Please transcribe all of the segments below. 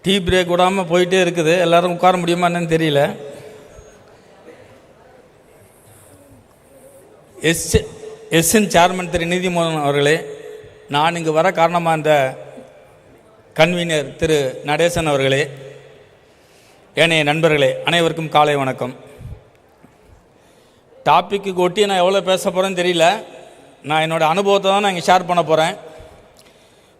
Tea break விடாமல் போயிட்டே இருக்குது. எல்லோரும் உட்கார முடியுமா என்னன்னு தெரியல. எஸ்என் சேர்மன் திரு நீதிமோகன் அவர்களே, நான் இங்கு வர காரணமாக இந்த கன்வீனர் திரு நடேசன் அவர்களே, ஏனைய நண்பர்களே, அனைவருக்கும் காலை வணக்கம். டாப்பிக்கு ஒட்டி நான் எவ்வளோ பேச போகிறேன்னு தெரியல. நான் என்னோடய அனுபவத்தை தான் நான் இங்கே ஷேர் பண்ண போகிறேன்.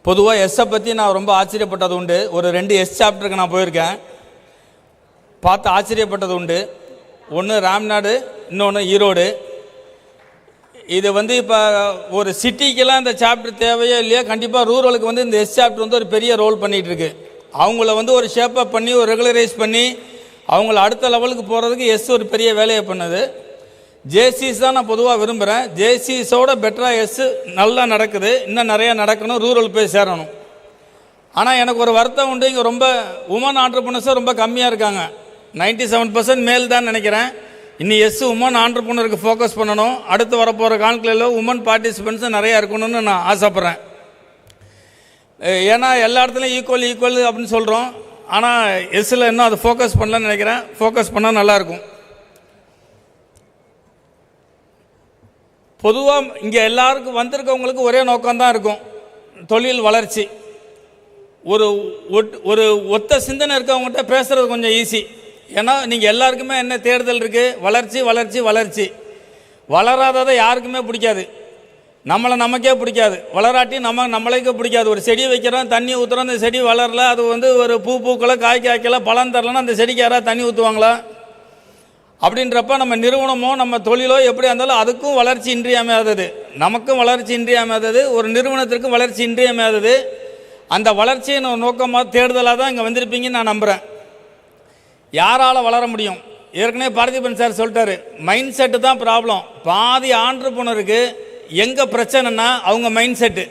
பொதுவாக எஸ்ஸை பற்றி நான் ரொம்ப ஆச்சரியப்பட்டது உண்டு. ஒரு 2 எஸ் சாப்டருக்கு நான் போயிருக்கேன், பார்த்து ஆச்சரியப்பட்டது உண்டு. ஒன்று ராம்நாடு, இன்னொன்று ஈரோடு. இது இப்போ ஒரு சிட்டிக்கெல்லாம் இந்த சாப்டர் தேவையோ இல்லையோ, கண்டிப்பாக ரூரலுக்கு இந்த எஸ் சாப்டர் ஒரு பெரிய ரோல் பண்ணிகிட்ருக்கு. அவங்கள ஒரு ஷேப்பப் பண்ணி ஒரு ரெகுலரைஸ் பண்ணி அவங்கள அடுத்த லெவலுக்கு போகிறதுக்கு எஸ் ஒரு பெரிய வேலையை பண்ணுது. ஜேசிஸ் தான் நான் பொதுவாக விரும்புகிறேன். ஜேசிஸோட பெட்டராக எஸ் நல்லா நடக்குது. இன்னும் நிறையா நடக்கணும், ரூரல் போய் சேரணும். ஆனால் எனக்கு ஒரு வருத்தம் உண்டு, இங்கே ரொம்ப உமன் ஆண்டர்பிரினர்ஸும் ரொம்ப கம்மியாக இருக்காங்க. 97% மேல் தான் நினைக்கிறேன். இன்னி எஸ் உமன் ஆண்டர்பிரினருக்கு ஃபோக்கஸ் பண்ணணும். அடுத்து வரப்போகிற கான்க்ளேவில் உமன் பார்ட்டிசிபென்ட்ஸும் நிறையா இருக்கணும்னு நான் ஆசைப்பட்றேன். ஏன்னா எல்லா இடத்துலையும் ஈக்குவல் அப்படின்னு சொல்கிறோம். ஆனால் எஸ்ஸில் இன்னும் அதை ஃபோக்கஸ் பண்ணலன்னு நினைக்கிறேன். ஃபோக்கஸ் பண்ணால் நல்லாயிருக்கும். பொதுவாக இங்கே எல்லாருக்கும் வந்திருக்கவங்களுக்கு ஒரே நோக்கம்தான் இருக்கும், தொழில் வளர்ச்சி. ஒரு ஒத்த சிந்தனை இருக்கவங்ககிட்ட பேசுகிறது கொஞ்சம் ஈஸி. ஏன்னா நீங்கள் எல்லாருக்குமே என்ன தேடுதல் இருக்குது, வளர்ச்சி வளர்ச்சி வளர்ச்சி. வளராததை யாருக்குமே பிடிக்காது, நமக்கே பிடிக்காது. வளராட்டி நம்மளுக்கே பிடிக்காது. ஒரு செடி வைக்கிறோம், தண்ணி ஊற்றுறோம், அந்த செடி வளரல, அது ஒரு பூ பூக்கலை, காய் காய்க்கல, பழம் தரலன்னா அந்த செடிக்கு யாராவது தண்ணி ஊற்றுவாங்களா? அப்படின்றப்ப நம்ம நிறுவனமோ நம்ம தொழிலோ எப்படியா இருந்தாலும் அதுக்கும் வளர்ச்சி இன்றியமையாதது, நமக்கும் வளர்ச்சி இன்றியமையாதது, ஒரு நிறுவனத்திற்கும் வளர்ச்சி இன்றியமையாதது. அந்த வளர்ச்சியை நோக்கமாக தேடுதலாக தான் இங்கே வந்திருப்பீங்கன்னு நான் நம்புகிறேன். யாரால் வளர முடியும்? ஏற்கனவே பார்த்திபன் சார் சொல்லிட்டாரு, மைண்ட் செட்டு தான் ப்ராப்ளம். பாதி ஆண்டர்பிரினருக்கு எங்கே பிரச்சனைனா அவங்க மைண்ட் செட்டு.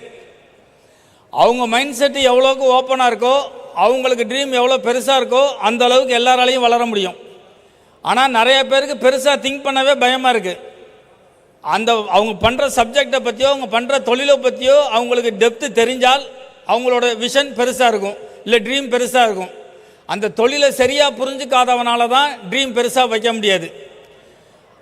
அவங்க மைண்ட் செட்டு எவ்வளோக்கு ஓப்பனாக இருக்கோ, அவங்களுக்கு ட்ரீம் எவ்வளோ பெருசாக இருக்கோ, அந்த அளவுக்கு எல்லாராலையும் வளர முடியும். ஆனால் நிறைய பேருக்கு பெருசாக திங்க் பண்ணவே பயமாக இருக்குது. அவங்க பண்ணுற சப்ஜெக்டை பற்றியோ அவங்க பண்ணுற தொழிலை பற்றியோ அவங்களுக்கு டெப்த்து தெரிஞ்சால் அவங்களோட விஷன் பெருசாக இருக்கும், இல்லை ட்ரீம் பெருசாக இருக்கும். அந்த தொழிலை சரியாக புரிஞ்சுக்காதவனால தான் ட்ரீம் பெருசாக வைக்க முடியாது.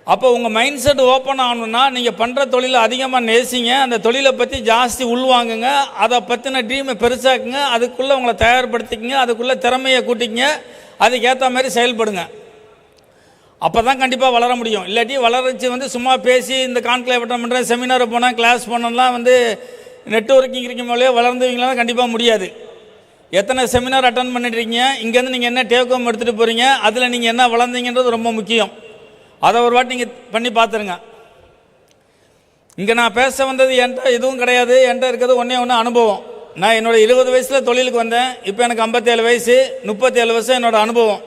அப்போ உங்கள் மைண்ட் செட் ஓப்பன் ஆகணுன்னா நீங்கள் பண்ணுற தொழிலை அதிகமாக நேசிங்க, அந்த தொழிலை பற்றி ஜாஸ்தி உள்வாங்குங்க, அதை பற்றின ட்ரீமை பெருசாக்குங்க, அதுக்குள்ளே உங்களை தயார்படுத்திக்கங்க, அதுக்குள்ளே திறமையை கூட்டிங்க, அதுக்கேற்ற மாதிரி செயல்படுங்க. அப்போ தான் கண்டிப்பாக வளர முடியும். இல்லாட்டி வளர்ச்சி சும்மா பேசி இந்த கான்க்ளேவ் அட்டன் பண்ணுறேன், செமினார் போனால், கிளாஸ் போனோம்லாம் நெட்வொர்க்கிங் இருக்கீங்களே வளர்ந்துவீங்களாம் கண்டிப்பாக முடியாது. எத்தனை செமினார் அட்டன் பண்ணிட்டுருக்கீங்க, இங்கேருந்து நீங்கள் என்ன டேக் ஹோம் எடுத்துகிட்டு போகிறீங்க, அதில் நீங்கள் என்ன வளர்ந்தீங்கன்றது ரொம்ப முக்கியம். அதை ஒரு வாட்டி நீங்கள் பண்ணி பார்த்துருங்க. இங்கே நான் பேச வந்தது என்கிட்ட எதுவும் கிடையாது. என்கிட்ட இருக்கிறது ஒன்று அனுபவம். நான் என்னோடய 20 வயசில் தொழிலுக்கு வந்தேன். இப்போ எனக்கு 57 வயசு, 37 வருஷம் என்னோடய அனுபவம்.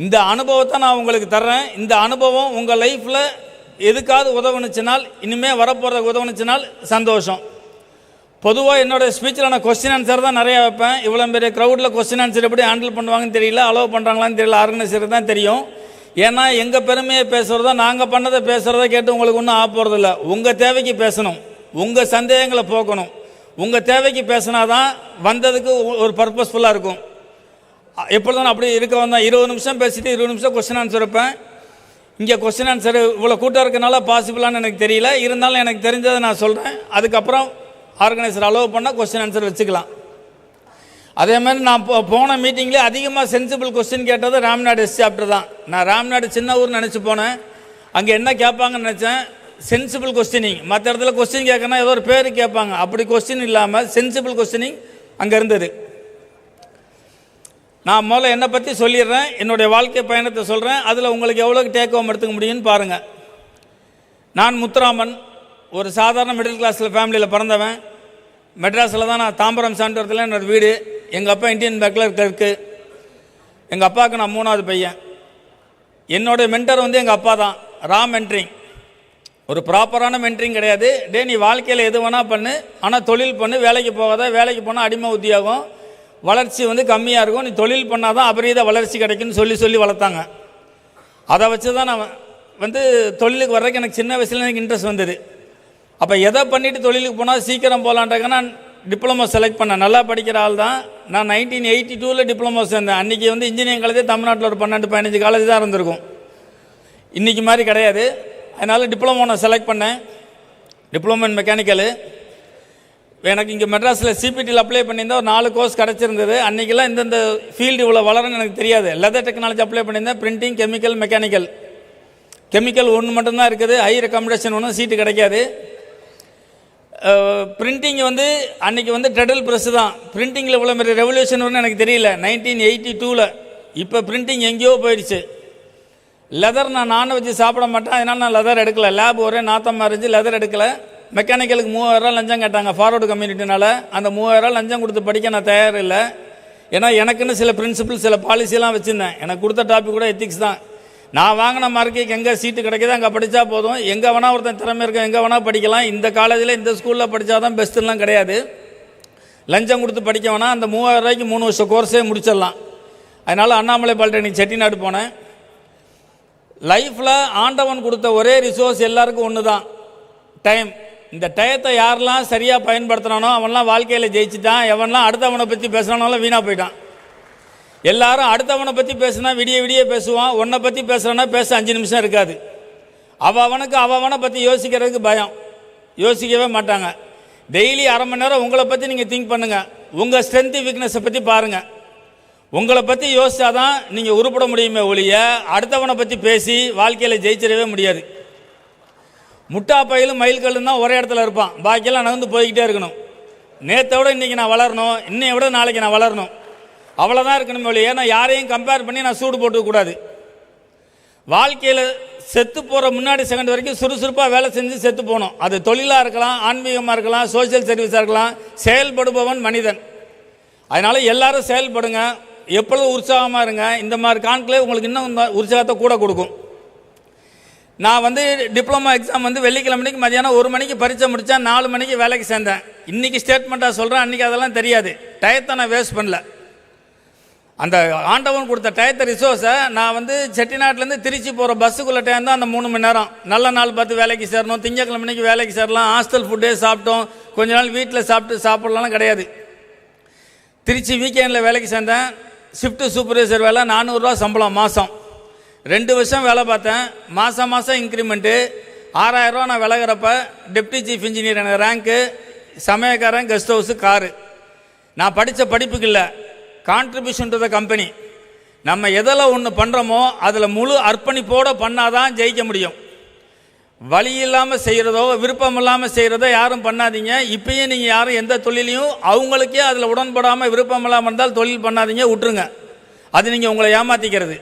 இந்த அனுபவத்தை நான் உங்களுக்கு தர்றேன். இந்த அனுபவம் உங்கள் லைஃப்பில் எதுக்காவது உதவுனுச்சுனால், இனிமேல் வரப்போகிறதுக்கு உதவுனுச்சுனால் சந்தோஷம். பொதுவாக என்னோடய ஸ்பீச்சில் நான் கொஸ்டின் ஆன்சர் தான் நிறையா வைப்பேன். இவ்வளோ பெரிய க்ரௌடில் கொஸ்டின் ஆன்சர் எப்படி ஹேண்டில் பண்ணுவாங்கன்னு தெரியல, அலோவ் பண்ணுறாங்களான்னு தெரியல, ஆர்கனைசருக்கு தான் தெரியும். ஏன்னா எங்கள் பெருமையை பேசுகிறதா, நாங்கள் பண்ணதை பேசுகிறத கேட்டு உங்களுக்கு ஒன்றும் ஆக போகிறதில்ல. உங்கள் தேவைக்கு பேசணும், உங்கள் சந்தேகங்களை போக்கணும். உங்கள் தேவைக்கு பேசினா தான் வந்ததுக்கு ஒரு பர்பஸ்ஃபுல்லாக இருக்கும். எப்பொழுதும் அப்படி இருக்க வந்தால் 20 நிமிஷம் பேசிட்டு 20 நிமிஷம் கொஸ்டின் ஆன்சர் வைப்பேன். இங்கே கொஸ்டின் ஆன்சர் இவ்வளோ கூட்டம் இருக்கனால பாசிபிளான்னு எனக்கு தெரியல, இருந்தாலும் எனக்கு தெரிஞ்சதை நான் சொல்கிறேன். அதுக்கப்புறம் ஆர்கனைசர் அலோவ் பண்ணால் கொஸ்டின் ஆன்சர் வச்சுக்கலாம். அதே மாதிரி நான் போன மீட்டிங்லேயே அதிகமாக சென்சிபிள் கொஸ்டின் கேட்டது ராம்நாடு எஸ் சாப்டர் தான். நான் ராம்நாடு சின்ன ஊர்னு நினச்சி போனேன். அங்கே என்ன கேட்பாங்கன்னு நினச்சேன், சென்சிபிள் கொஸ்டினிங். மற்ற இடத்துல கொஸ்டின் கேட்கணும் ஏதோ ஒரு பேர் கேட்பாங்க, அப்படி கொஸ்டின் இல்லாமல் சென்சிபிள் கொஸ்டினிங் அங்கே இருந்தது. நான் முதல்ல என்னை பற்றி சொல்லிடுறேன், என்னுடைய வாழ்க்கை பயணத்தை சொல்கிறேன். அதில் உங்களுக்கு எவ்வளோக்கு டேக் ஹோம் எடுத்துக்க முடியும்னு பாருங்கள். நான் முத்துராமன், ஒரு சாதாரண மிடில் கிளாஸில் ஃபேமிலியில் பிறந்தவன். மெட்ராஸில் தான் நான் தாம்பரம் சாண்டவரத்தில் என்னோடய வீடு. எங்கள் அப்பா இந்தியன் பேங்க்கில் கிளர்க்கு. எங்கள் அப்பாவுக்கு நான் 3வது பையன். என்னுடைய மென்டர் எங்கள் அப்பா தான். மென்டரிங் ஒரு ப்ராப்பரான மென்டரிங் கிடையாது. நீ வாழ்க்கையில் எது வேணால் பண்ணு, ஆனால் தொழில் பண்ணு, வேலைக்கு போகாத, வேலைக்கு போனால் அடிமை உத்தியோகம், வளர்ச்சி கம்மியாக இருக்கும், நீ தொழில் பண்ணால் தான் அபரீத வளர்ச்சி கிடைக்குன்னு சொல்லி வளர்த்தாங்க. அதை வச்சு தான் நான் தொழிலுக்கு வர்றதுக்கு எனக்கு சின்ன வயசுல எனக்கு இன்ட்ரெஸ்ட் வந்தது. அப்போ எதை பண்ணிவிட்டு தொழிலுக்கு போனால் சீக்கிரம் போகலான்றாங்க. நான் டிப்ளமோ செலக்ட் பண்ணேன். நல்லா படிக்கிற ஆள் தான். நான் 1982 டிப்ளமோ சேர்ந்தேன். அன்றைக்கி வந்து இன்ஜினியரிங் காலேஜே தமிழ்நாட்டில் ஒரு 12-15 காலேஜ் தான் இருந்திருக்கும், இன்றைக்கி மாதிரி கிடையாது. அதனால் டிப்ளமோ நான் செலக்ட் பண்ணேன், டிப்ளமோ இன் மெக்கானிக்கலு. எனக்கு இங்கே மெட்ராஸில் சிபிடியில் அப்ளை பண்ணியிருந்தேன், ஒரு 4 கோர்ஸ் கிடச்சிருந்தது. அன்றைக்கெல்லாம் இந்தந்த ஃபீல்டு இவ்வளோ வளரும்னு எனக்கு தெரியாது. லெதர் டெக்னாலஜி அப்ளை பண்ணியிருந்தேன், பிரிண்டிங், கெமிக்கல், மெக்கானிக்கல். கெமிக்கல் ஒன்று மட்டும்தான் இருக்குது, ஹை ரெக்கமெண்டேஷன் ஒன்றும் சீட்டு கிடைக்காது. பிரிண்டிங் வந்து அன்றைக்கி வந்து ட்ரெடல் ப்ரெஸ்ஸு தான். பிரிண்டிங்கில் இவ்வளோ மாதிரி ரெவல்யூஷன் வரும்னு எனக்கு தெரியல 1982. இப்போ பிரிண்டிங் எங்கேயோ போயிடுச்சு. லெதர் நான் வச்சு சாப்பிட மாட்டேன், அதனால் நான் லெதர் எடுக்கலை. லேப் ஒரே நாத்தமாக இருந்துச்சு, லெதர் எடுக்கலை. மெக்கானிக்கலுக்கு 3000 லஞ்சம் கேட்டாங்க ஃபார்வர்டு கம்யூனிட்டினால. அந்த 3000 லஞ்சம் கொடுத்து படிக்க நான் தயார் இல்லை. ஏன்னா எனக்குன்னு சில பிரின்சிபிள், சில பாலிசியெல்லாம் வச்சுருந்தேன். எனக்கு கொடுத்த டாபிக் கூட எத்திக்ஸ் தான். நான் வாங்கின மார்க்குக்கு எங்கே சீட்டு கிடைக்கிதோ அங்கே படித்தா போதும். எங்கே வேணால் ஒருத்தன் திறமை இருக்கும், எங்கே வேணால் படிக்கலாம். இந்த காலேஜில் இந்த ஸ்கூலில் படித்தா தான் பெஸ்ட்டுலாம் கிடையாது. லஞ்சம் கொடுத்து படிக்க வேணாம். அந்த 3000 ரூபாய்க்கு 3 வருஷம் கோர்ஸே முடிச்சிடலாம். அதனால் அண்ணாமலை பாலிடெக்னிக் செட்டிநாடு போனேன். லைஃப்பில் ஆண்டவன் கொடுத்த ஒரே ரிசோர்ஸ் எல்லாருக்கும் ஒன்று தான், டைம். இந்த டயத்தை யாரெல்லாம் சரியாக பயன்படுத்தினானோ அவன்லாம் வாழ்க்கையில் ஜெயிச்சுட்டான். எவன்லாம் அடுத்தவனை பற்றி பேசுகிறானாலும் வீணாக போயிட்டான். எல்லாரும் அடுத்தவனை பற்றி பேசுனா விடிய விடிய பேசுவான். உன்னை பற்றி பேசுகிறான்னா பேச 5 நிமிஷம் இருக்காது. அவனை பற்றி யோசிக்கிறதுக்கு பயம், யோசிக்கவே மாட்டாங்க. டெய்லி அரை மணி நேரம் உங்களை பற்றி நீங்கள் திங்க் பண்ணுங்கள். உங்கள் ஸ்ட்ரென்த்து வீக்னஸை பற்றி பாருங்கள். உங்களை பற்றி யோசிச்சாதான் நீங்கள் உருப்பட முடியுமே ஒழிய அடுத்தவனை பற்றி பேசி வாழ்க்கையில் ஜெயிச்சிடவே முடியாது. முட்டா பயிலும் மயில்கல்லும் தான் ஒரே இடத்துல இருப்பான், பாக்கியெல்லாம் நகர்ந்து போய்கிட்டே இருக்கணும். நேற்றை விட இன்றைக்கி நான் வளரணும், இன்னையை விட நாளைக்கு நான் வளரணும், அவ்வளோதான் இருக்கணும் ஒழிய நான் யாரையும் கம்பேர் பண்ணி நான் சூடு போட்டுக்கூடாது. வாழ்க்கையில் செத்து போகிற முன்னாடி செகண்ட் வரைக்கும் சுறுசுறுப்பாக வேலை செஞ்சு செத்து போகணும். அது தொழிலாக இருக்கலாம், ஆன்மீகமாக இருக்கலாம், சோசியல் சர்வீஸாக இருக்கலாம். செயல்படுபவன் மனிதன். அதனால் எல்லாரும் செயல்படுங்க, எப்பொழுதும் உற்சாகமாக இருங்க. இந்த மாதிரி கான்க்ளேவ் உங்களுக்கு இன்னும் உற்சாகத்தை கூட கொடுக்கும். நான் வந்து டிப்ளமோ எக்ஸாம் வந்து வெள்ளிக்கிழமைக்கு மதியானம் 1 மணிக்கு பரீட்சை முடித்தேன், 4 மணிக்கு வேலைக்கு சேர்ந்தேன். இன்றைக்கி ஸ்டேட்மெண்ட்டாக சொல்கிறேன், அன்றைக்கி அதெல்லாம் தெரியாது. டயத்தை நான் வேஸ்ட் பண்ணல. அந்த ஆண்டவன் கொடுத்த டயத்தை ரிசோர்ஸை நான் வந்து செட்டிநாட்டிலேருந்து திருச்சி போகிற பஸ்ஸுக்குள்ளே டைம் தான் அந்த 3 மணி நேரம். நல்ல நாள் பார்த்து வேலைக்கு சேரணும், திங்கக்கிழமைக்கு வேலைக்கு சேரலாம். ஹாஸ்டல் ஃபுட்டே சாப்பிட்டோம், கொஞ்ச நாள் வீட்டில் சாப்பிடலாம் கிடையாது. திருச்சி வீக்கெண்டில் வேலைக்கு சேர்ந்தேன். ஷிஃப்ட்டு சூப்பர்வைசர் வேலை, 400 ரூபா சம்பளம் மாதம். 2 வருஷம் வேலை பார்த்தேன். மாதம் இன்க்ரிமெண்ட்டு 6000 ரூபா. நான் விலகிறப்ப டெப்டி சீஃப் இன்ஜினியர் எனக்கு ரேங்க்கு, சமயக்காரன், கெஸ்ட் ஹவுஸு, காரு. நான் படித்த படிப்புக்கு இல்லை, கான்ட்ரிபியூஷன் டு த கம்பெனி. நம்ம எதில் ஒன்று பண்ணுறோமோ அதில் முழு அர்ப்பணிப்போடு பண்ணாதான் ஜெயிக்க முடியும். வழி இல்லாமல் செய்கிறதோ விருப்பம் இல்லாமல் செய்கிறதோ யாரும் பண்ணாதீங்க. இப்பயும் நீங்கள் யாரும் எந்த தொழிலையும் அவங்களுக்கே அதில் உடன்படாமல் விருப்பம் இல்லாமல் இருந்தால் தொழில் பண்ணாதீங்க, விட்டுருங்க. அது நீங்கள் உங்களை ஏமாற்றிக்கிறது.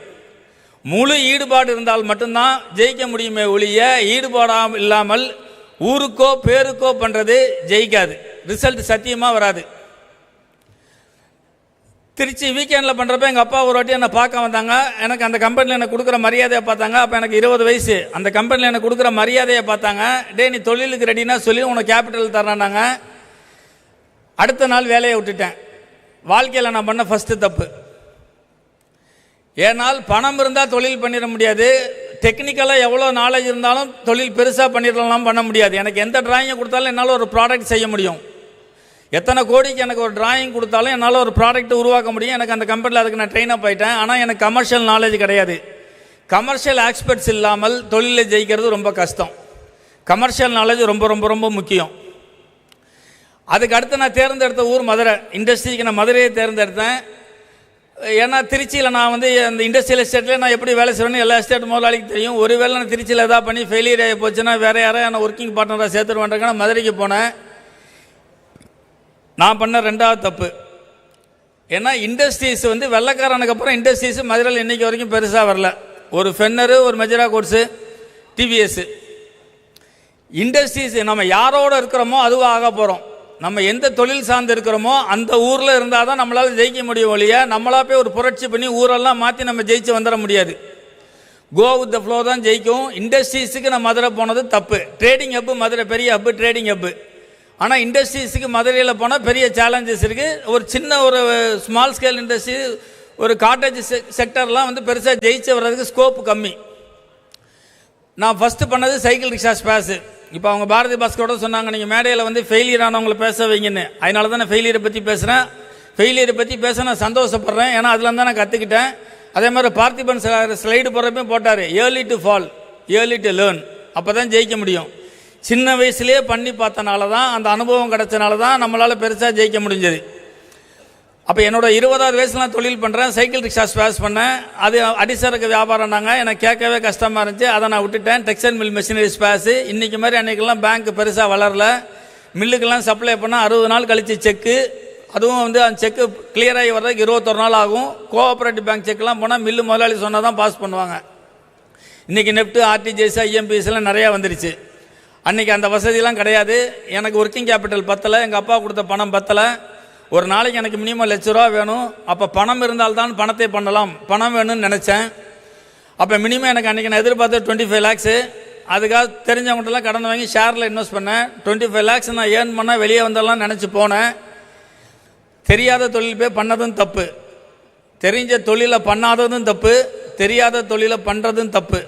முழு ஈடுபாடு இருந்தால் மட்டும்தான் ஜெயிக்க முடியுமே ஒழிய ஈடுபாடாக இல்லாமல் ஊருக்கோ பேருக்கோ பண்ணுறது ஜெயிக்காது, ரிசல்ட் சத்தியமாக வராது. திருச்சி வீக்கெண்டில் பண்ணுறப்ப எங்கள் அப்பா ஒரு வாட்டி என்னை பார்க்க வந்தாங்க. எனக்கு அந்த கம்பெனியில் எனக்கு கொடுக்குற மரியாதையை பார்த்தாங்க. அப்போ எனக்கு 20 வயசு. அந்த கம்பெனியில் எனக்கு கொடுக்குற மரியாதையை பார்த்தாங்க. டே நீ தொழிலுக்கு ரெடினா சொல்லி உனக்கு கேபிட்டல் தர்றானாங்க. அடுத்த நாள் வேலையை விட்டுட்டேன். வாழ்க்கையில் நான் பண்ண ஃபஸ்ட்டு தப்பு. ஏன்னால் பணம் இருந்தால் தொழில் பண்ணிட முடியாது. டெக்னிக்கலாக எவ்வளோ நாலேஜ் இருந்தாலும் தொழில் பெருசாக பண்ணிடலாம், பண்ண முடியாது. எனக்கு எந்த டிராயிங்கை கொடுத்தாலும் என்னால் ஒரு ப்ராடக்ட் செய்ய முடியும். எத்தனை கோடிக்கு எனக்கு ஒரு டிராயிங் கொடுத்தாலும் என்னால் ஒரு ப்ராடக்ட் உருவாக்க முடியும். எனக்கு அந்த கம்பெனியில் அதுக்கு நான் ட்ரெயின் அப் ஆகிட்டேன். ஆனால் எனக்கு கமர்ஷியல் நாலேஜ் கிடையாது. கமர்ஷியல் எக்ஸ்பர்ட்ஸ் இல்லாமல் தொழிலில் ஜெயிக்கிறது ரொம்ப கஷ்டம். கமர்ஷியல் நாலேஜ் ரொம்ப ரொம்ப ரொம்ப முக்கியம். அதுக்கு அடுத்து நான் தேர்ந்தெடுத்த ஊர் மதுரை. இண்டஸ்ட்ரிக்கு நான் மதுரையை தேர்ந்தெடுத்தேன். ஏன்னா திருச்சியில் நான் வந்து அந்த இண்டஸ்ட்ரியல் எஸ்டேட்டில் நான் எப்படி வேலை செய்வேன்னு எல்லா எஸ்டேட் முதலாளிக்கு தெரியும். ஒருவேளை நான் திருச்சியில் எதாவது பண்ணி ஃபெயிலியர் ஆகி போச்சுன்னா வேறு யாராவது நான் ஒர்க்கிங் பார்ட்னராக சேர்த்துருவேன்றேன். நான் மதுரைக்கு போனேன். நான் பண்ண 2வது தப்பு. ஏன்னா இண்டஸ்ட்ரீஸ் வந்து வெள்ளைக்காரனுக்கு அப்புறம் இண்டஸ்ட்ரீஸ் மதுரையில் இன்றைக்கி வரைக்கும் பெருசாக வரல. ஒரு ஃபென்னரு, ஒரு மெஜரா கோட்ஸு, டிவிஎஸ்ஸு. இண்டஸ்ட்ரீஸ் நம்ம யாரோடு இருக்கிறோமோ அதுவும் ஆக போகிறோம். நம்ம எந்த தொழில் சார்ந்து இருக்கிறோமோ அந்த ஊரில் இருந்தால் தான் நம்மளால் ஜெயிக்க முடியும் ஒழிய நம்மளா போய் ஒரு புரட்சி பண்ணி ஊரெல்லாம் மாற்றி நம்ம ஜெயிச்சு வந்துட முடியாது. கோ வித் த ஃப்ளோ தான் ஜெயிக்கும். இண்டஸ்ட்ரீஸுக்கு நான் மதுரை போனது தப்பு. ட்ரேடிங் ஹப்பு மதுரை பெரிய ஹப்பு, ட்ரேடிங் ஹப்பு. ஆனால் இண்டஸ்ட்ரீஸுக்கு மதுரையில் போனால் பெரிய சேலஞ்சஸ் இருக்குது. ஒரு சின்ன ஒரு ஸ்மால் ஸ்கேல் இண்டஸ்ட்ரி, ஒரு காட்டேஜ் செக்டர்லாம் வந்து பெருசாக ஜெயிச்சு வர்றதுக்கு ஸ்கோப்பு கம்மி. நான் ஃபஸ்ட்டு பண்ணது சைக்கிள் ரிக்ஷா ஸ்பேஸு. இப்போ அவங்க பாரதி பாஸ்கரோட சொன்னாங்க, நீங்கள் மேடையில் வந்து ஃபெயிலியர் ஆனவங்களை பேச வைங்கன்னு. அதனால தான் நான் ஃபெயிலியரை பற்றி பேசுகிறேன். ஃபெயிலியரை பற்றி பேச நான் சந்தோஷப்படுறேன், ஏன்னா அதில் தான் நான் கற்றுக்கிட்டேன். அதே மாதிரி பார்த்திபன் ஸ்லைடு போடுறப்பையும் போட்டார், early to fall early to learn, அப்போ தான் ஜெயிக்க முடியும். சின்ன வயசுலேயே பண்ணி பார்த்தனால தான், அந்த அனுபவம் கிடச்சனால தான் நம்மளால் பெருசாக ஜெயிக்க முடிஞ்சது. அப்போ என்னோட 20வது வயசில் நான் தொழில் பண்ணுறேன், சைக்கிள் ரிக்ஷா ஸ்பேஸ் பண்ணேன். அது அடிசரக்கு வியாபாரம்னாங்க, எனக்கு கேட்கவே கஷ்டமாக இருந்துச்சு, அதை நான் விட்டுட்டேன். டெக்ஸ்டைல் மில் மிஷினரி ஸ்பேஸு இன்றைக்கி மாதிரி அன்றைக்கெல்லாம் பேங்க் பெருசாக வளரல. மில்லுக்கெல்லாம் சப்ளை பண்ணால் 60 நாள் கழித்து செக்கு, அதுவும் வந்து அந்த செக்கு கிளியராகி வர்றதுக்கு 21 நாள் ஆகும். கோஆப்ரேட்டிவ் பேங்க் செக்லாம் போனால் மில்லு முதலாளி சொன்னால் தான் பாஸ் பண்ணுவாங்க. இன்றைக்கி நெஃப்ட்டு, ஆர்டிஜிஎஸ், ஐஎம்பிஎஸ்லாம் நிறையா வந்துருச்சு. அன்றைக்கி அந்த வசதியெலாம் கிடையாது. எனக்கு ஒர்க்கிங் கேபிட்டல் பத்தலை, எங்கள் அப்பா கொடுத்த பணம் பத்தலை. ஒரு நாளைக்கு எனக்கு மினிமம் ₹1,00,000 வேணும். அப்போ பணம் இருந்தால்தான் பணத்தை பண்ணலாம், பணம் வேணும்னு நினச்சேன். அப்போ மினிமம் எனக்கு அன்றைக்கி நான் எதிர்பார்த்து 25 lakhs. அதுக்காக தெரிஞ்சவங்கள்ட்டலாம் கடன் வாங்கி ஷேரில் இன்வெஸ்ட் பண்ணேன். 25 lakhs நான் ஏர்ன் பண்ணால் வெளியே வந்தாலாம் நினச்சி போனேன். தெரியாத தொழில் போய் பண்ணதும் தப்பு, தெரிஞ்ச தொழிலை பண்ணாததும் தப்பு, தெரியாத தொழிலை பண்ணுறதும் தப்பு.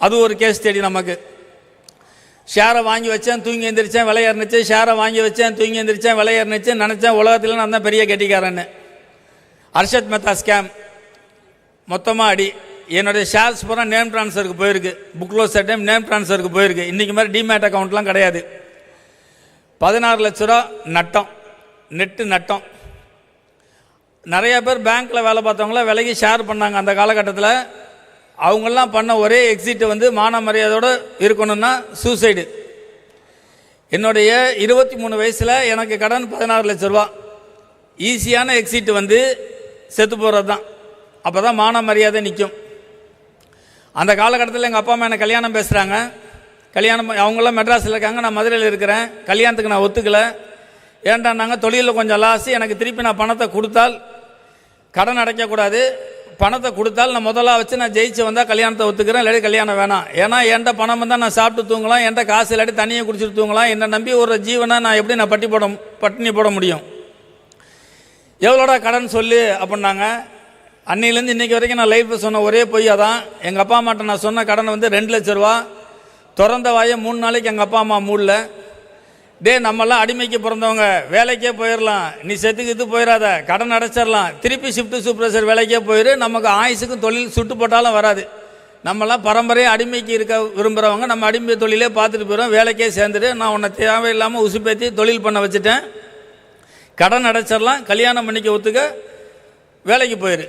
அது ஒரு கேஸ் ஸ்டடி நமக்கு. ஷேரை வாங்கி வச்சேன், தூங்கி எழுந்திரிச்சேன், விலை ஏறினுச்சு. ஷேரை வாங்கி வச்சேன், தூங்கி எழுந்திரிச்சேன், விலை ஏறினுச்சு. நினச்சேன் உலகத்தில் நான் தான் பெரிய கெட்டிக்காரன்னு. அர்ஷத் மெத்தா ஸ்கேம், மொத்தமாக அடி. என்னுடைய ஷேர்ஸ் பூரா நேம் ட்ரான்ஸ்ஃபருக்கு போயிருக்கு. புக் க்ளோஸ் டைம் நேம் ட்ரான்ஸ்ஃபருக்கு போயிருக்கு. இன்றைக்கி மாதிரி டிமேட் அக்கௌண்ட்லாம் கிடையாது. 16 லட்ச ரூபா நட்டம், நெட்டு நட்டம். நிறைய பேர் பேங்க்கில் வேலை பார்த்தவங்கள விலைக்கு ஷேர் பண்ணாங்க அந்த காலகட்டத்தில். அவங்கெல்லாம் பண்ண ஒரே எக்ஸிட் வந்து மான மரியாதையோடு இருக்கணும்னா சூசைடு. என்னுடைய 23 வயசில் எனக்கு கடன் 16 லட்ச ரூபா. ஈஸியான எக்ஸிட் வந்து செத்து போகிறது தான். அப்போ தான் மான மரியாதை நிற்கும். அந்த காலகட்டத்தில் எங்கள் அப்பா அம்மா என்னை கல்யாணம் பேசுகிறாங்க. கல்யாணம் அவங்களாம் மெட்ராஸில் இருக்காங்க, நான் மதுரையில் இருக்கிறேன். கல்யாணத்துக்கு நான் ஒத்துக்கலை. ஏன்டா நாங்கள் தொழிலில் கொஞ்சம் லாஸ், எனக்கு திருப்பி நான் பணத்தை கொடுத்தால் கடன் அடைக்கக்கூடாது, பணத்தை கொடுத்தால் நான் முதலாக வச்சு நான் ஜெயிச்சு வந்தால் கல்யாணத்தை ஒத்துக்கிறேன், இல்லாட்டி கல்யாணம் வேணாம். ஏன்னா என்கிட்ட பணம் வந்தால் நான் சாப்பிட்டு தூங்கலாம், என்கிட்ட காசு இல்லாட்டி தண்ணியை குடிச்சிட்டு தூங்கலாம். என்னை நம்பி ஒரு ஜீவனை நான் எப்படி நான் பட்டினி போட முடியும்? எவ்வளோடா கடன் சொல்லு அப்படின்னாங்க. அன்னையிலேருந்து இன்றைக்கி வரைக்கும் நான் லைஃப்பில் சொன்ன ஒரே பொய்யா தான். எங்கள் அப்பா அம்மாட்ட நான் சொன்ன கடன் வந்து 2 லட்ச ரூபா. திறந்த வாயை 3 நாளைக்கு எங்கள் அப்பா அம்மா மூடல. நம்மளாம் அடிமைக்கு பிறந்தவங்க, வேலைக்கே போயிடலாம், நீ செத்துக்கு போயிடாத, கடன் அடைச்சிடலாம், திருப்பி ஷிஃப்ட் சூப்பர்வைசர் வேலைக்கே போயிரு, நமக்கு ஆயுசுக்கும் தொழில் சுட்டு போட்டாலும் வராது. நம்மளாம் பரம்பரையாக அடிமைக்கு இருக்க விரும்புகிறவங்க, நம்ம அடிமை தொழிலே பார்த்துட்டு போயிடும், வேலைக்கே சேர்ந்துட்டு நான் உன்னை தேவையில்லாமல் உசுப்பேற்றி தொழில் பண்ண வச்சுட்டேன், கடன் அடைச்சிடலாம், கல்யாணம் பண்ணிக்க ஒத்துக்க, வேலைக்கு போயிரு.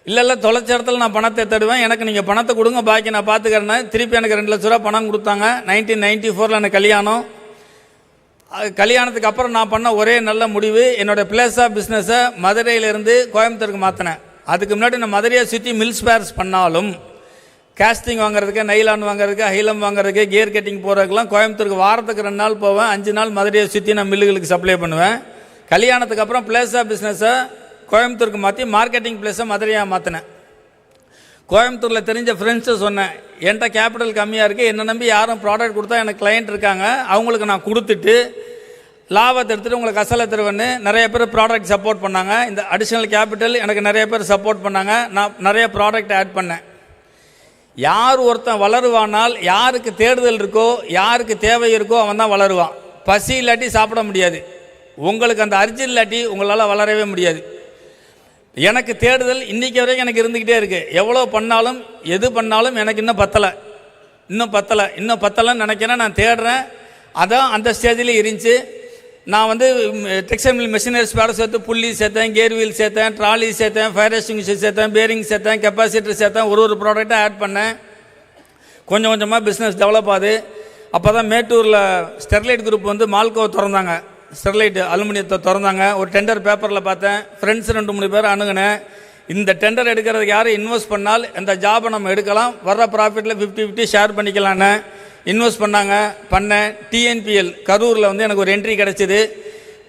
இல்லை தொலைச்ச இடத்துல நான் பணத்தை தருவேன், எனக்கு நீங்கள் பணத்தை கொடுங்க, பாக்கி நான் பார்த்துக்கிறேன்னா திருப்பி எனக்கு 2 லட்ச ரூபா பணம் கொடுத்தாங்க. 1994 எனக்கு கல்யாணம். கல்யாணத்துக்கு அப்புறம் நான் பண்ண ஒரே நல்ல முடிவு, என்னோடய பிளேஸ் ஆஃப் பிஸ்னஸை மதுரையிலேருந்து கோயம்புத்தூருக்கு மாற்றினேன். அதுக்கு முன்னாடி நான் மதுரையை சுற்றி மில் ஸ்பேர்ஸ் பண்ணாலும், கேஸ்டிங் வாங்குறதுக்கு, நைலான் வாங்குறதுக்கு, ஹைலம் வாங்குறதுக்கு, கியர் கட்டிங் போகிறதுக்கெலாம் கோயம்புத்தூருக்கு வாரத்துக்கு 2 நாள் போவேன். 5 நாள் மதுரையை சுற்றி நான் மில்லுகளுக்கு சப்ளை பண்ணுவேன். கல்யாணத்துக்கு அப்புறம் பிளேஸ் ஆஃப் பிஸ்னஸை கோயம்புத்தூருக்கு மாற்றி மார்க்கெட்டிங் பிளேஸை மதுரையாக மாற்றினேன். கோயம்புத்தூரில் தெரிஞ்ச ஃப்ரெண்ட்ஸை சொன்னேன், என்கிட்ட கேபிட்டல் கம்மியாக இருக்குது, என்னை நம்பி யாரும் ப்ராடக்ட் கொடுத்தா எனக்கு கிளைண்ட் இருக்காங்க, அவங்களுக்கு நான் கொடுத்துட்டு லாபத்தை எடுத்துகிட்டு உங்களுக்கு அசலை தருவேன்னு நிறைய பேர் ப்ராடக்ட் சப்போர்ட் பண்ணாங்க. இந்த அடிஷ்னல் கேபிட்டல் எனக்கு நிறைய பேர் சப்போர்ட் பண்ணாங்க. நான் நிறைய ப்ராடக்ட் ஆட் பண்ணேன். யார் ஒருத்தன் வளருவானால், யாருக்கு தேடுதல் இருக்கோ, யாருக்கு தேவை இருக்கோ அவன் தான் வளருவான். பசி இல்லாட்டி சாப்பிட முடியாது. உங்களுக்கு அந்த அர்ஜி இல்லாட்டி உங்களால் வளரவே முடியாது. எனக்கு தேடுதல் இன்றைக்கி வரைக்கும் எனக்கு இருந்துக்கிட்டே இருக்குது. எவ்வளோ பண்ணாலும் எது பண்ணாலும் எனக்கு இன்னும் பத்தலைன்னு நினைக்கிறேன். நான் தேடுறேன். அதான் அந்த ஸ்டேஜில் இருந்துச்சு. நான் வந்து டெக்ஸ்டைல் மில் மிஷினரிஸ் வேலை சேர்த்து புள்ளி சேர்த்தேன், கேர் வீல் சேர்த்தேன், ட்ராலி சேர்த்தேன், ஃபயர் எக்ஸ்டிங்விஷர் சேர்த்தேன், பேரிங் சேர்த்தேன், கெப்பாசிட்டர் சேர்த்தேன். ஒரு ப்ராடக்டாக ஆட் பண்ணேன். கொஞ்சம் கொஞ்சமாக பிஸ்னஸ் டெவலப் ஆகுது. அப்போ தான் மேட்டூரில் ஸ்டெர்லைட் குரூப் வந்து மால்கோ திறந்தாங்க, ஸ்டெர்லைட் அலுமினியத்தை திறந்தாங்க. ஒரு டெண்டர் பேப்பரில் பார்த்தேன், ஃப்ரெண்ட்ஸ் 2-3 பேர் அணுகுனேன். இந்த டெண்டர் எடுக்கிறதுக்கு யாரும் இன்வெஸ்ட் பண்ணால் இந்த ஜாபை நம்ம எடுக்கலாம், வர்ற ப்ராஃபிட்டில் 50-50 ஷேர் பண்ணிக்கலான்னு இன்வெஸ்ட் பண்ணேன். டிஎன்பிஎல் கரூரில் வந்து எனக்கு ஒரு என்ட்ரி கிடச்சிது.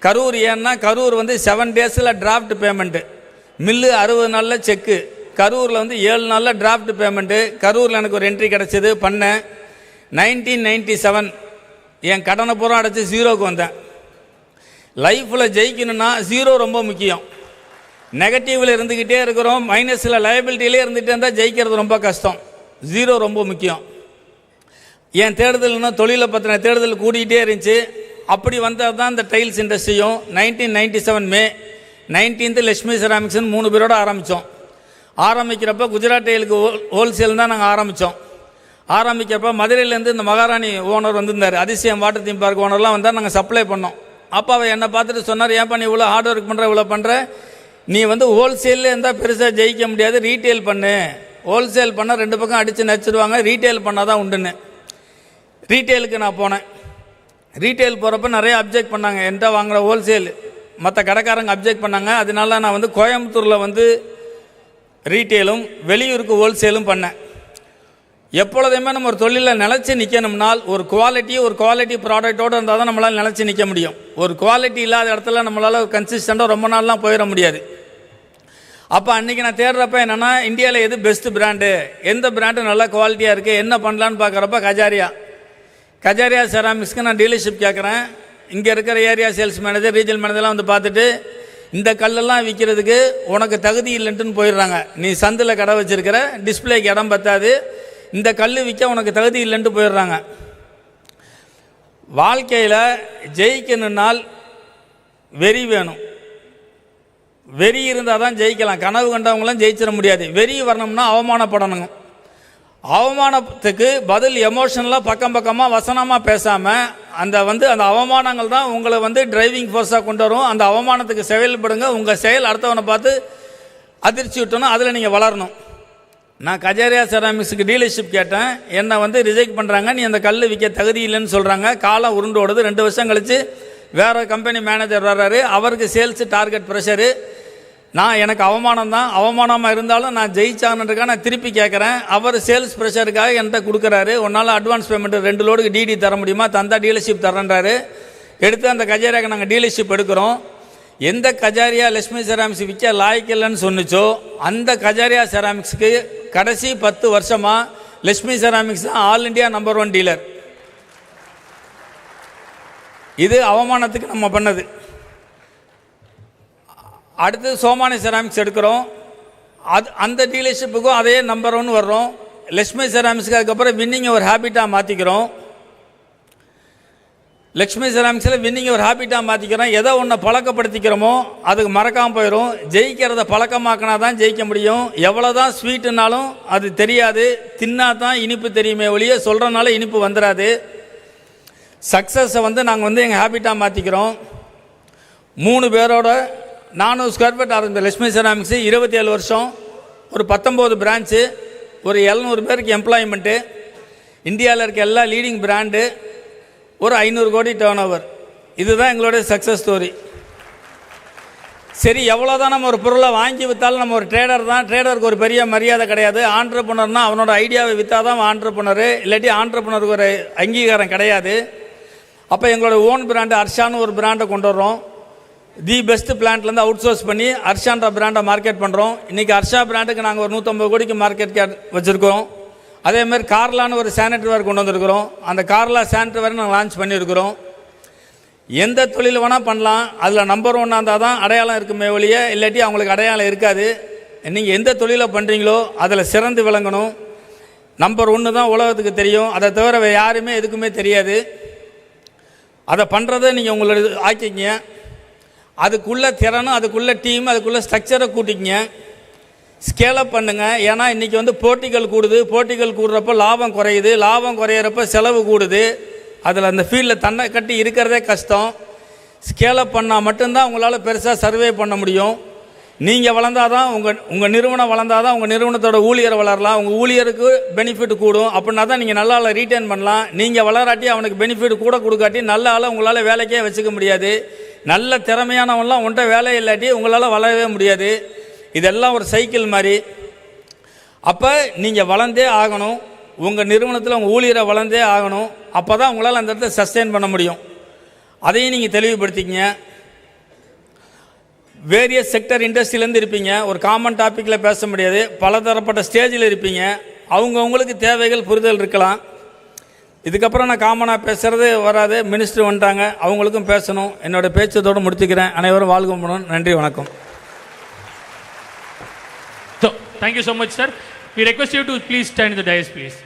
கரூர் ஏன்னா கரூர் வந்து 7 டேஸில் டிராஃப்ட் பேமெண்ட்டு, மில்லு 60 நாளில் செக்கு, கரூரில் வந்து 7 நாளில் டிராஃப்ட் பேமெண்ட்டு. கரூரில் எனக்கு ஒரு என்ட்ரி கிடச்சிது, பண்ணேன். 1997 என் கடனை பூரா அடைச்சி 0க்கு வந்தேன். லைஃப்பில் ஜெயிக்கணும்னா 0 ரொம்ப முக்கியம். நெகட்டிவில் இருந்துக்கிட்டே இருக்கிறோம், மைனஸில் லயபிலிட்டியிலே இருந்துகிட்டே இருந்தால் ஜெயிக்கிறது ரொம்ப கஷ்டம். 0 ரொம்ப முக்கியம். என் தேடுதல்னா தொழிலை பற்றின தேடுதல் கூடிக்கிட்டே இருந்துச்சு. அப்படி வந்தால் தான் இந்த டைல்ஸ் இண்டஸ்ட்ரியும் 1997 மே 19th லட்சுமி செராமிக்ஸ்னு 3 பேரோடு ஆரம்பித்தோம். ஆரம்பிக்கிறப்ப குஜராத் டைலுக்கு ஹோல்சேல் தான் நாங்கள் ஆரம்பித்தோம். ஆரம்பிக்கிறப்ப மதுரையிலேருந்து இந்த மகாராணி ஓனர் வந்திருந்தார், அதிசயம் வாட்டர் தீம் பார்க் ஓனர்லாம் வந்தால் நாங்கள் சப்ளை பண்ணோம். அப்போ அவர் என்னை பார்த்துட்டு சொன்னார், ஏன்ப்பா நீ இவ்வளோ ஹார்ட் ஒர்க் பண்ணுற, இவ்வளோ பண்ணுற, நீ ஹோல்சேலில் இருந்தால் பெருசாக ஜெயிக்க முடியாது, ரீட்டெயில் பண்ணு. ஹோல்சேல் பண்ணால் 2 பக்கம் அடித்து நச்சுடுவாங்க, ரீட்டெயில் பண்ணால் தான் உண்டுன்னு. ரீட்டெயிலுக்கு நான் போனேன். ரீட்டெயில் போகிறப்ப நிறைய அப்ஜெக்ட் பண்ணாங்க, என்கிட்ட வாங்குகிற ஹோல்சேல் மற்ற கடைக்காரங்க அப்ஜெக்ட் பண்ணாங்க. அதனால நான் கோயம்புத்தூரில் ரீட்டெயிலும் வெளியூருக்கு ஹோல்சேலும் பண்ணேன். எப்பொழுதுமே நம்ம ஒரு தொழிலில் நிலச்சி நிற்கணும்னால் ஒரு குவாலிட்டி ப்ராடக்டோடு இருந்தால் தான் நம்மளால் நிலச்சி நிற்க முடியும். ஒரு குவாலிட்டி இல்லாத இடத்துல நம்மளால் கன்சிஸ்டண்ட்டாக ரொம்ப நாள்லாம் போயிட முடியாது. அப்போ அன்றைக்கி நான் தேடுறப்ப என்னென்னா, இந்தியாவில் எது பெஸ்ட்டு பிராண்டு, எந்த பிராண்டு நல்லா குவாலிட்டியாக இருக்குது, என்ன பண்ணலான்னு பார்க்குறப்ப கஜாரியா செராமிக்ஸ்க்கு நான் டீலர்ஷிப் கேட்குறேன். இங்கே இருக்கிற ஏரியா சேல்ஸ் மேனேஜர், ரீஜனல் மேனேஜர்லாம் பார்த்துட்டு, இந்த கல்லெல்லாம் விற்கிறதுக்கு உனக்கு தகுதி இல்லைன்ட்டுன்னு போயிடுறாங்க. நீ சந்தில் கடை வச்சுருக்கிற, டிஸ்பிளேக்கு இடம் பத்தாது, இந்த கல் விற்க உனக்கு தகுதி இல்லைன்ட்டு போயிடுறாங்க. வாழ்க்கையில் ஜெயிக்கணுன்னால் வெறி வேணும். வெறி இருந்தால் தான் ஜெயிக்கலாம். கனவு கண்டவங்களாம் ஜெயிச்சிட முடியாது. வெறி வரணும்னா அவமானப்படணுங்க. அவமானத்துக்கு பதில் எமோஷனலாக பக்கமாக வசனமாக பேசாமல் அந்த அந்த அவமானங்கள் தான் உங்களை டிரைவிங் ஃபோர்ஸாக கொண்டு வரும். அந்த அவமானத்துக்கு செயல்படுங்க. உங்கள் செயல் அடுத்தவனை பார்த்து அதிர்ச்சி விட்டணும், அதில் நீங்கள் வளரணும். நான் கஜாரியா செராமிக்ஸுக்கு டீலர்ஷிப் கேட்டேன். என்னை ரிஜெக்ட் பண்ணுறாங்க, நீ அந்த கல் விற்க தகுதி இல்லைன்னு சொல்கிறாங்க. காலம் உருண்டு ஓடுது. 2 வருஷம் கழித்து வேறு கம்பெனி மேனேஜர் வர்றாரு. அவருக்கு சேல்ஸு டார்கெட் ப்ரெஷரு. எனக்கு அவமானம் தான். அவமானமாக இருந்தாலும் நான் ஜெயிச்சாங்கன்றதுக்காக நான் திருப்பி கேட்குறேன். அவர் சேல்ஸ் ப்ரெஷருக்காக என்கிட்ட கொடுக்குறாரு. உன்னால் அட்வான்ஸ் பேமெண்ட் 2 லோடுக்கு டிடி தர முடியுமா, தந்தா டீலர்ஷிப் தரேன்றாரு. எடுத்து அந்த கஜாரியாவுக்கு நாங்கள் டீலர்ஷிப் எடுக்கிறோம். எந்த கஜாரியா லட்சுமி செராமிக்ஸ் விற்க லாய்க்கில்லைன்னு சொன்னிச்சோ அந்த கஜாரியா செராமிக்ஸுக்கு கடைசி 10 வருஷமாக லட்சுமி செராமிக்ஸ் தான் ஆல் இண்டியா நம்பர் 1 டீலர். இது அவமானத்துக்கு நம்ம பண்ணது. அடுத்து சோமானி செராமிக்ஸ் எடுக்கிறோம். அந்த டீலர்ஷிப்புக்கும் அதே நம்பர் 1 வர்றோம். லட்சுமி செராமிக்ஸுக்கு அதுக்கப்புறம் வின்னிங் ஒரு ஹேபிட்டாக மாற்றிக்கிறோம். லக்ஷ்மி செராமிக்ஸில் வின்னிங் ஒரு ஹேபிட்டாக மாற்றிக்கிறோம். எதை ஒன்று பழக்கப்படுத்திக்கிறோமோ அதுக்கு மறக்காமல் போயிடும். ஜெயிக்கிறத பழக்கமாக்கினா தான் ஜெயிக்க முடியும். எவ்வளோ தான் ஸ்வீட்டுனாலும் அது தெரியாது, தின்னா தான் இனிப்பு தெரியுமே ஒழிய சொல்கிறனால இனிப்பு வந்துடாது. சக்ஸஸை நாங்கள் எங்கள் ஹேபிட்டாக மாற்றிக்கிறோம். 3 பேரோட 400 ஸ்கொயர் ஃபீட் ஆரம்பித்த லட்சுமி செராமிக்ஸு 27 வருஷம், ஒரு 19 பிரான்ச்சு, ஒரு 700 பேருக்கு எம்ப்ளாய்மெண்ட்டு, இந்தியாவில் இருக்க எல்லா லீடிங் பிராண்டு, ஒரு 500 கோடி டர்ன் ஓவர். இதுதான் எங்களுடைய சக்ஸஸ் ஸ்டோரி. சரி, எவ்வளோ தான் நம்ம ஒரு பொருளை வாங்கி விற்றாலும் நம்ம ஒரு ட்ரேடர் தான். ட்ரேடருக்கு ஒரு பெரிய மரியாதை கிடையாது. ஆண்டர்ப்ரனர்னால் அவனோட ஐடியாவை விற்றா தான் ஆண்டர்ப்ரனர், இல்லாட்டி ஆண்டர்ப்ரனருக்கு ஒரு அங்கீகாரம் கிடையாது. அப்போ எங்களோட ஓன் பிராண்டு ஹர்ஷான்னு ஒரு பிராண்டை கொண்டு வர்றோம். தி பெஸ்ட் பிளான்ட்லேருந்து அவுட் சோர்ஸ் பண்ணி ஹர்ஷான்ற பிராண்டை மார்க்கெட் பண்ணுறோம். இன்றைக்கி ஹர்ஷா பிராண்டுக்கு நாங்கள் ஒரு 150 கோடிக்கு மார்க்கெட் வச்சுருக்கோம். அதேமாதிரி கார்லான்னு ஒரு சானிட்டரி வேர் கொண்டு வந்திருக்கிறோம். அந்த கார்லா சானிட்டரி வேர் நாங்கள் லான்ச் பண்ணியிருக்கிறோம். எந்த தொழில் வேணால் பண்ணலாம், அதில் நம்பர் 1 இருந்தால் தான் அடையாளம் இருக்குமே ஒழிய இல்லாட்டி அவங்களுக்கு அடையாளம் இருக்காது. நீங்கள் எந்த தொழிலை பண்ணுறீங்களோ அதில் சிறந்து விளங்கணும். நம்பர் 1 தான் உலகத்துக்கு தெரியும். அதை தவிர வேறு யாருமே எதுக்குமே தெரியாது. அதை பண்ணுறதை நீங்கள் உங்களோட ஆக்கிங்க. அதுக்குள்ளே திறனும், அதுக்குள்ளே டீம், அதுக்குள்ளே ஸ்ட்ரக்சரை கூட்டிக்கிங்க. ஸ்கேலப் பண்ணுங்கள். ஏன்னா இன்றைக்கி போட்டிகள் கூடுது. போட்டிகள் கூடுறப்போ லாபம் குறையுது. லாபம் குறையிறப்ப செலவு கூடுது. அதில் அந்த ஃபீல்டில் தன்னை கட்டி இருக்கிறதே கஷ்டம். ஸ்கேலப் பண்ணால் மட்டும்தான் உங்களால் பெருசாக சர்வே பண்ண முடியும். நீங்கள் வளர்ந்தால் தான் உங்கள் நிறுவனம் வளர்ந்தால் தான் உங்கள் நிறுவனத்தோட ஊழியர் வளரலாம். உங்கள் ஊழியருக்கு பெனிஃபிட் கூடும். அப்படின்னா தான் நீங்கள் நல்ல ஆளை ரீட்டைன் பண்ணலாம். நீங்கள் வளராட்டி அவனுக்கு பெனிஃபிட் கூட கொடுக்காட்டி நல்ல ஆளை உங்களால் வேலைக்கே வச்சுக்க முடியாது. நல்ல திறமையானவங்களாம் ஒன்றை வேலை இல்லாட்டி உங்களால் வளரவே முடியாது. இதெல்லாம் ஒரு சைக்கிள் மாதிரி. அப்போ நீங்கள் வளர்ந்தே ஆகணும். உங்கள் நிறுவனத்தில் உங்கள் ஊழியரை வளர்ந்தே ஆகணும். அப்போ தான் உங்களால் அந்த இடத்த சஸ்டெயின் பண்ண முடியும். அதையும் நீங்கள் தெளிவுபடுத்திக்கங்க. வேரியஸ் செக்டர் இண்டஸ்ட்ரியிலேருந்து இருப்பீங்க. ஒரு காமன் டாப்பிக்கில் பேச முடியாது. பலதரப்பட்ட ஸ்டேஜில் இருப்பீங்க. அவங்கவுங்களுக்கு தேவைகள் புரிதல் இருக்கலாம். இதுக்கப்புறம் நான் காமனாக பேசுகிறது வராது. மினிஸ்டர் வந்துட்டாங்க, அவங்களுக்கும் பேசணும். என்னோடய பேச்சத்தோடு முடிச்சுக்கிறேன். அனைவரும் வாழ்க முடியும். நன்றி, வணக்கம். So, thank you so much, sir. We request you to please stand in the dais, please.